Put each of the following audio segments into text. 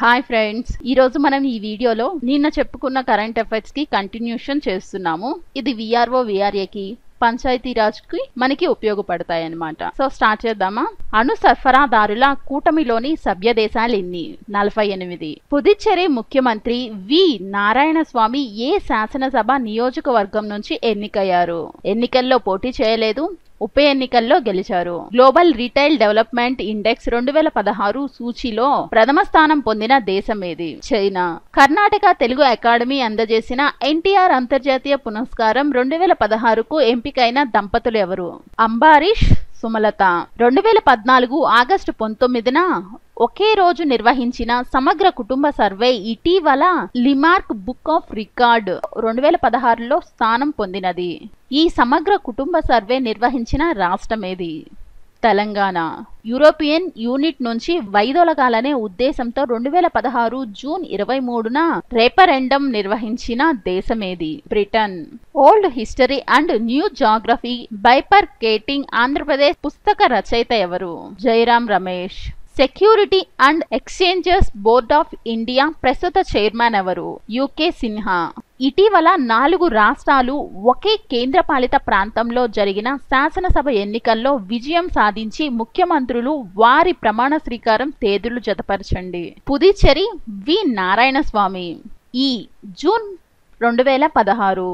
Hi friends, ఈ రోజు మనం ఈ వీడియోలో నిన్న చెప్పుకున్న కరెంట్ అఫైర్స్ కి కంటిన్యూషన్ చేస్తున్నాము. ఇది విఆర్ఓ విఆర్ఏకి పంచాయతీరాజ్ కి మనకి ఉపయోగపడతాయి అన్నమాట. సో స్టార్ట్ చేద్దామా. అణు సరఫరాదారుల కూటమిలోని సభ్య దేశాలు ఎన్ని? 48. పుదుచ్చేరి ముఖ్యమంత్రి వి నారాయణ స్వామి ఏ శాసనసభ నియోజకవర్గం నుంచి ఎన్నికయ్యారు? ఎన్నికల్లో పోటీ చేయలేదు, ఉప ఎన్నికల్లో గెలిచారు. గ్లోబల్ రిటైల్ డెవలప్మెంట్ ఇండెక్స్ 2016 సూచీలో ప్రథమ స్థానం పొందిన దేశం ఏది? చైనా. కర్ణాటక తెలుగు అకాడమీ అందజేసిన ఎన్టీఆర్ అంతర్జాతీయ పురస్కారం 2016కు ఎంపికైన దంపతులు ఎవరు? అంబారీష్, సుమలత. 2014 ఆగస్టు 19న ఒకే రోజు నిర్వహించిన సమగ్ర కుటుంబ సర్వే ఇటీవల లిమార్క్ బుక్ ఆఫ్ రికార్డ్ 2016లో స్థానం పొందినది. ఈ సమగ్ర కుటుంబ సర్వే నిర్వహించిన రాష్ట్రం ఏది? తెలంగాణ. యూరోపియన్ యూనిట్ నుంచి వైదొలగాలనే ఉద్దేశంతో 2016 జూన్ 23న రెఫరెండం నిర్వహించిన దేశం ఏది? Britain. Old history and new geography బైపర్కేటింగ్ Andhra Pradesh పుస్తక రచయిత ఎవరు? Jayaram Ramesh. Security and exchanges board of India ప్రస్తుత చైర్మన్ ఎవరు? యూకే సిన్హా. ఇటీవల 4 రాష్ట్రాలు ఒకే కేంద్రపాలిత ప్రాంతంలో జరిగిన శాసనసభ ఎన్నికల్లో విజయం సాధించి ముఖ్యమంత్రులు వారి ప్రమాణ స్వీకారం తేదీలు జతపరచండి. పుదుచ్చేరి వి నారాయణ స్వామి ఈ జూన్ 2016.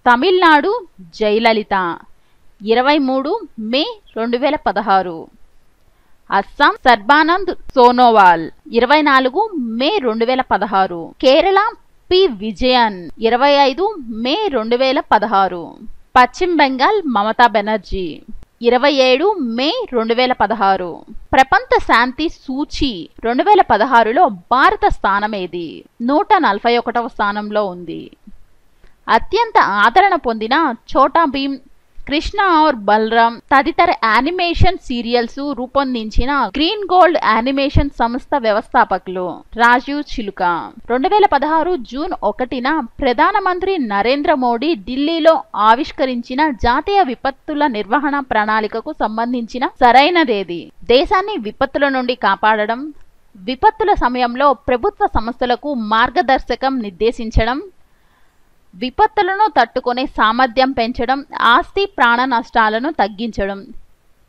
తమిళనాడు జయలలిత 23 మే 2016. అస్సాం సర్బానంద్ సోనోవాల్ 24 మే 2016. కేరళ పి విజయన్ 25 మే 2016. పశ్చిమ బెంగాల్ మమతా బెనర్జీ 27 మే 2016. ప్రపంచ శాంతి సూచీ 2016లో భారత స్థానం ఏది? 141వ స్థానంలో ఉంది. అత్యంత ఆదరణ పొందిన ఛోటా భీమ్, కృష్ణ ఔర్ బలరాం తదితర యానిమేషన్ సీరియల్స్ రూపొందించిన గ్రీన్ గోల్డ్ యానిమేషన్ సంస్థ వ్యవస్థాపకులు రాజీవ్ చిలుక. 2016 జూన్ 1న ప్రధానమంత్రి నరేంద్ర మోడీ ఢిల్లీలో ఆవిష్కరించిన జాతీయ విపత్తుల నిర్వహణ ప్రణాళికకు సంబంధించిన సరైనదేది? దేశాన్ని విపత్తుల నుండి కాపాడడం, విపత్తుల సమయంలో ప్రభుత్వ సంస్థలకు మార్గదర్శకం నిర్దేశించడం, విపత్తులను తట్టుకునే సామర్థ్యం పెంచడం, ఆస్తి ప్రాణ నష్టాలను తగ్గించడం.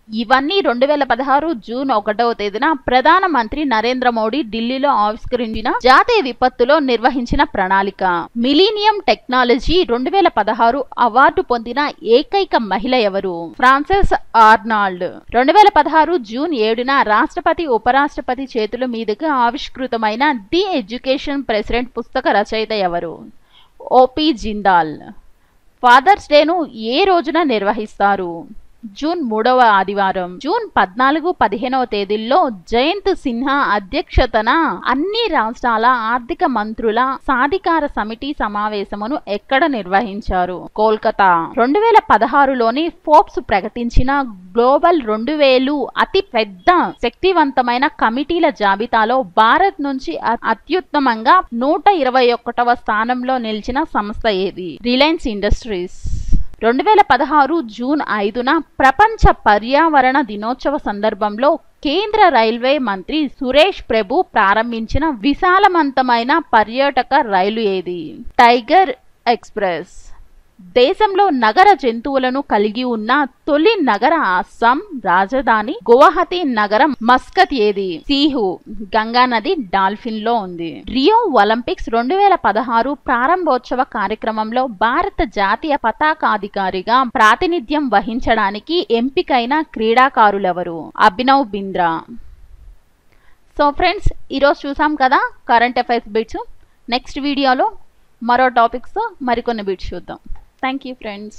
ఇవన్నీ 2016 జూన్ 1వ తేదీన ప్రధానమంత్రి నరేంద్ర మోడీ ఢిల్లీలో ఆవిష్కరించిన జాతీయ విపత్తులో నిర్వహించిన ప్రణాళిక. మిలీనియం టెక్నాలజీ 2016 అవార్డు పొందిన ఏకైక మహిళ ఎవరు? Frances Arnold. 2016 జూన్ 7న రాష్ట్రపతి ఉపరాష్ట్రపతి చేతుల మీదుగా ఆవిష్కృతమైన ది ఎడ్యుకేషన్ ప్రెసిడెంట్ పుస్తక రచయిత ఎవరు? ఓపి జిందాల్. ఫాదర్స్ డేను ఏ రోజున నిర్వహిస్తారు? జూన్ 3వ ఆదివారం. జూన్ 14, 15వ తేదీల్లో జయంత్ సిన్హా అధ్యక్షతన అన్ని రాష్ట్రాల ఆర్థిక మంత్రుల సాధికార సమితి సమావేశమును ఎక్కడ నిర్వహించారు? కోల్కతా. 2016లోని ఫోర్బ్స్ ప్రకటించిన గ్లోబల్ 2000 అతి పెద్ద శక్తివంతమైన కమిటీల జాబితాలో భారత్ నుంచి అత్యుత్తమంగా 121వ స్థానంలో నిలిచిన సంస్థ ఏది? Reliance industries. 2016 జూన్ 5న ప్రపంచ పర్యావరణ దినోత్సవ సందర్భంలో కేంద్ర రైల్వే మంత్రి సురేష్ ప్రభు ప్రారంభించిన విశాలవంతమైన పర్యాటక రైలు ఏది? Tiger express. దేశంలో నగర జంతువులను కలిగి ఉన్న తొలి నగర అస్సాం రాజధాని గువాహతి నగరం. మస్కత్ ఏది? సిహు. గంగా నది డాల్ఫిన్ లో ఉంది. రియో ఒలింపిక్స్ 2016 ప్రారంభోత్సవ కార్యక్రమంలో భారత జాతీయ పతాకాధికారిగా ప్రాతినిధ్యం వహించడానికి ఎంపికైన క్రీడాకారులెవరు? అభినవ్ బింద్రా. సో ఫ్రెండ్స్, ఈరోజు చూసాం కదా కరెంట్ అఫైర్స్ బిట్స్. నెక్స్ట్ వీడియోలో మరో టాపిక్స్ మరికొన్ని బిట్స్ చూద్దాం. Thank you friends.